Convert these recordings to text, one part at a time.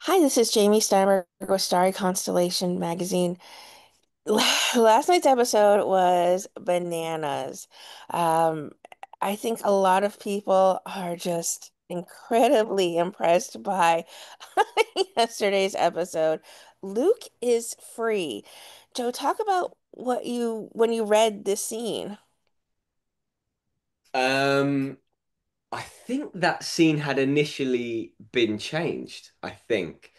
Hi, this is Jamie Steinberg with Starry Constellation magazine. Last night's episode was bananas. Um, I think a lot of people are just incredibly impressed by yesterday's episode. Luke is free. Joe, talk about what you when you read this scene. Um, I think that scene had initially been changed, I think.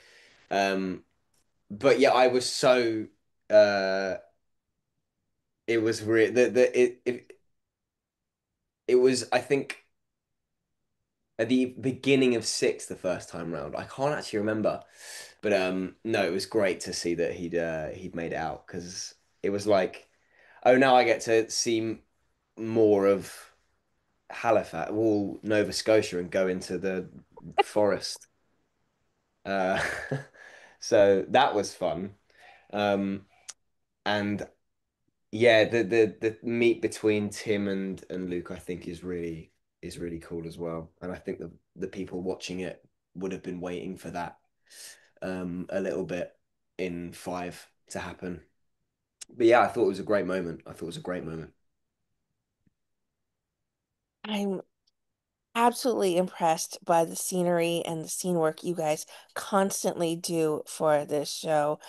Um, but yeah, I was so uh it was real it was I think at the beginning of six the first time round. I can't actually remember. But no, it was great to see that he'd made it out because it was like, oh, now I get to see more of Halifax, all Nova Scotia, and go into the forest. Uh, so that was fun. Um, and yeah, the meet between Tim and Luke, I think, is really cool as well. And I think the people watching it would have been waiting for that a little bit in five to happen. But yeah, I thought it was a great moment. I thought it was a great moment. I'm absolutely impressed by the scenery and the scene work you guys constantly do for this show.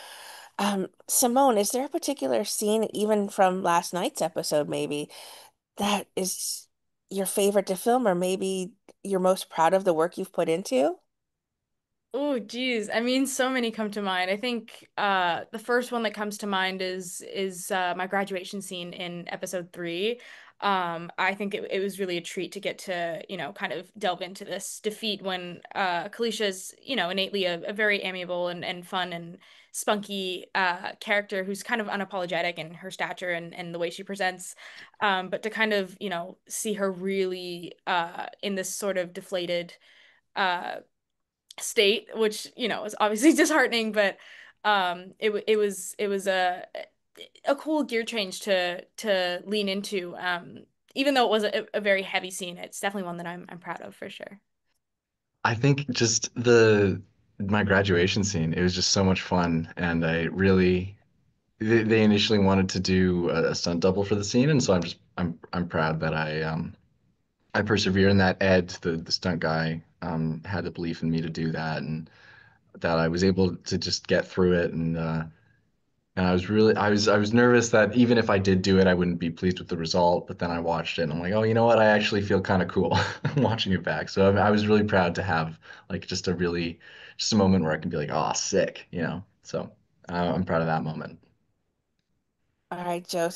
Simone, is there a particular scene, even from last night's episode, maybe, that is your favorite to film, or maybe you're most proud of the work you've put into? Oh, geez. I mean, so many come to mind. I think the first one that comes to mind is my graduation scene in episode 3. I think it was really a treat to get to, kind of delve into this defeat when Kalisha's, innately a very amiable and fun and spunky character who's kind of unapologetic in her stature and the way she presents. But to kind of, see her really in this sort of deflated uh state, which is obviously disheartening, but it was a cool gear change to lean into. Even though it was a very heavy scene, it's definitely one that I'm proud of for sure. I think just the my graduation scene, it was just so much fun, and I really they initially wanted to do a stunt double for the scene, and so I'm proud that I persevered, and that Ed, the stunt guy, had the belief in me to do that, and that I was able to just get through it, and I was nervous that even if I did do it, I wouldn't be pleased with the result. But then I watched it and I'm like, oh, you know what? I actually feel kind of cool watching it back. So I was really proud to have like just a moment where I can be like, oh, sick, you know. So I'm proud of that moment. All right, Joe.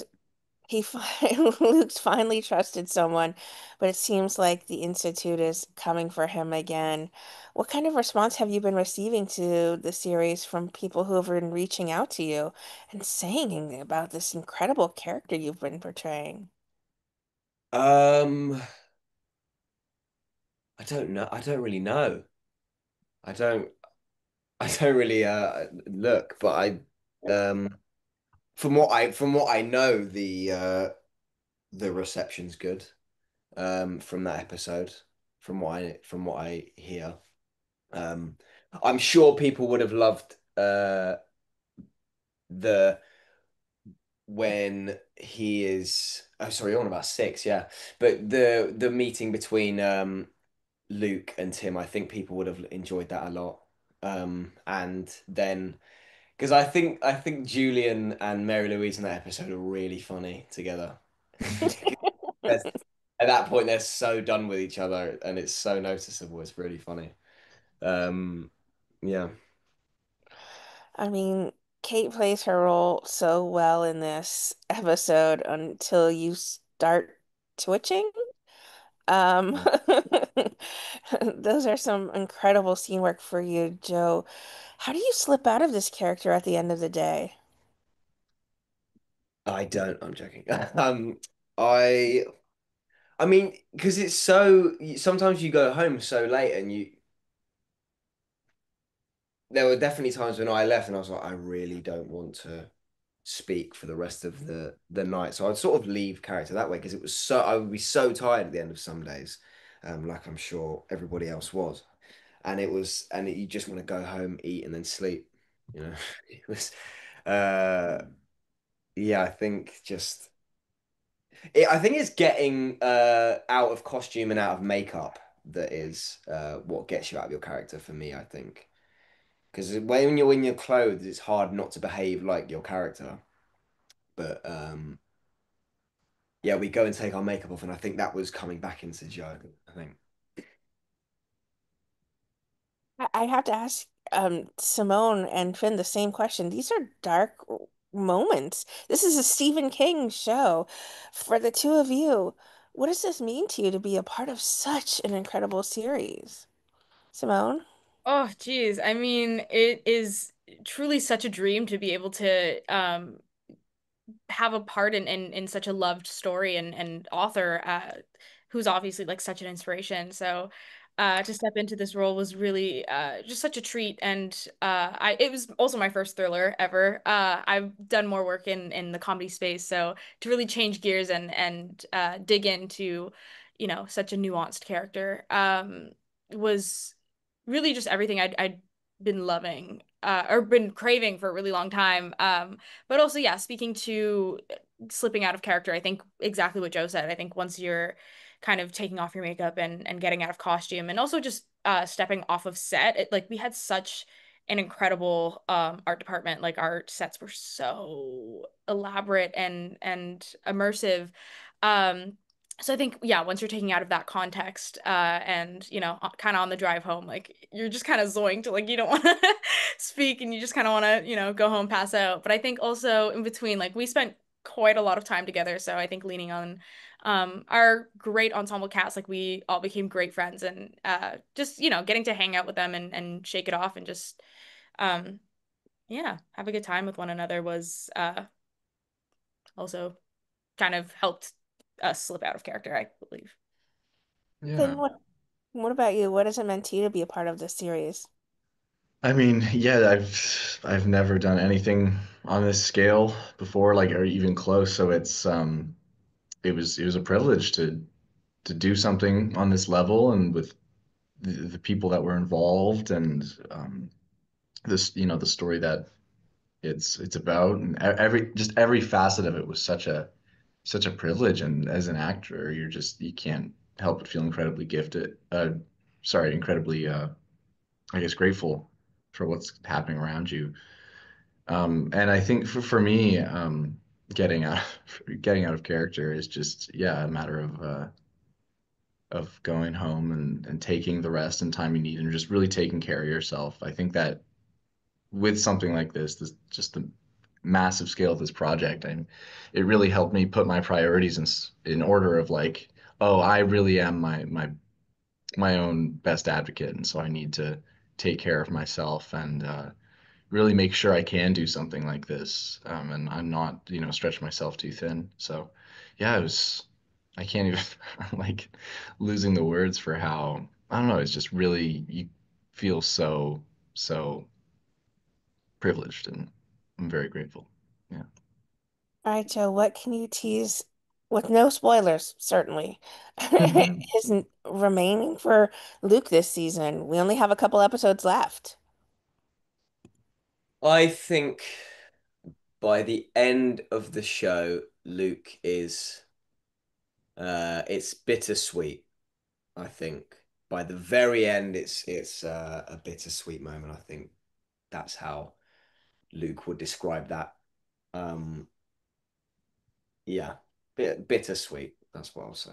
Luke's finally trusted someone, but it seems like the Institute is coming for him again. What kind of response have you been receiving to the series from people who have been reaching out to you and saying about this incredible character you've been portraying? Um, I don't know. I don't really know. I don't. I don't really look, but from what I know, the reception's good from that episode. From what I hear, um, I'm sure people would have loved the when he is. Oh, sorry, you're on about six, yeah. But the meeting between Luke and Tim, I think people would have enjoyed that a lot. And then because I think Julian and Mary-Louise in that episode are really funny together. That's- At that point, they're so done with each other, and it's so noticeable. It's really funny. Um, yeah. I mean, Kate plays her role so well in this episode until you start twitching. Um, those are some incredible scene work for you, Joe. How do you slip out of this character at the end of the day? I don't. I'm joking. I. I mean, because it's so. Sometimes you go home so late, and there were definitely times when I left, and I was like, I really don't want to speak for the rest of the night. So I'd sort of leave character that way because it was so I would be so tired at the end of some days, like I'm sure everybody else was. you just want to go home, eat, and then sleep. You know, it was, uh, yeah, I think it's getting out of costume and out of makeup that is what gets you out of your character for me, I think. Because when you're in your clothes, it's hard not to behave like your character. But yeah, we go and take our makeup off, and I think that was coming back into Joe, I think. I have to ask Simone and Finn the same question. These are dark moments. This is a Stephen King show. For the two of you, what does this mean to you to be a part of such an incredible series? Simone? Oh, geez. I mean, it is truly such a dream to be able to have a part in such a loved story and author who's obviously like such an inspiration. So to step into this role was really just such a treat. And I it was also my first thriller ever. I've done more work in the comedy space, so to really change gears and dig into, such a nuanced character was really just everything I'd been loving or been craving for a really long time. But also, yeah, speaking to slipping out of character, I think exactly what Joe said. I think once you're kind of taking off your makeup and getting out of costume and also just stepping off of set, like we had such an incredible art department. Like our sets were so elaborate and immersive. Um, so I think, yeah, once you're taking out of that context, and kind of on the drive home, like you're just kind of zoinked, like you don't want to speak, and you just kind of want to, go home, pass out. But I think also in between, like we spent quite a lot of time together, so I think leaning on our great ensemble cast, like we all became great friends, and just getting to hang out with them and shake it off and just um, yeah, have a good time with one another was also kind of helped us slip out of character, I believe. Finn, Yeah. what about you? What has it meant to you to be a part of this series? I mean, yeah, I've never done anything on this scale before, like or even close. So it was a privilege to do something on this level and with the people that were involved and this the story that it's about and every facet of it was such a privilege. And as an actor, you can't help but feel incredibly gifted. Sorry, incredibly I guess grateful for what's happening around you. And I think for me, getting out getting out of character is just yeah a matter of going home and taking the rest and time you need and just really taking care of yourself. I think that with something like this just the massive scale of this project, and it really helped me put my priorities in order of like, oh, I really am my own best advocate, and so I need to take care of myself and really make sure I can do something like this, and I'm not, stretch myself too thin. So, yeah, I can't even, I'm like losing the words for how, I don't know, it's just really, you feel so privileged, and I'm very grateful. Yeah. All right, Joe, what can you tease with no spoilers, certainly, hmm isn't remaining for Luke this season? We only have a couple episodes left. I think by the end of the show, Luke is it's bittersweet, I think. By the very end, it's a bittersweet moment. I think that's how Luke would describe that. Um, yeah, bittersweet. That's what I'll say.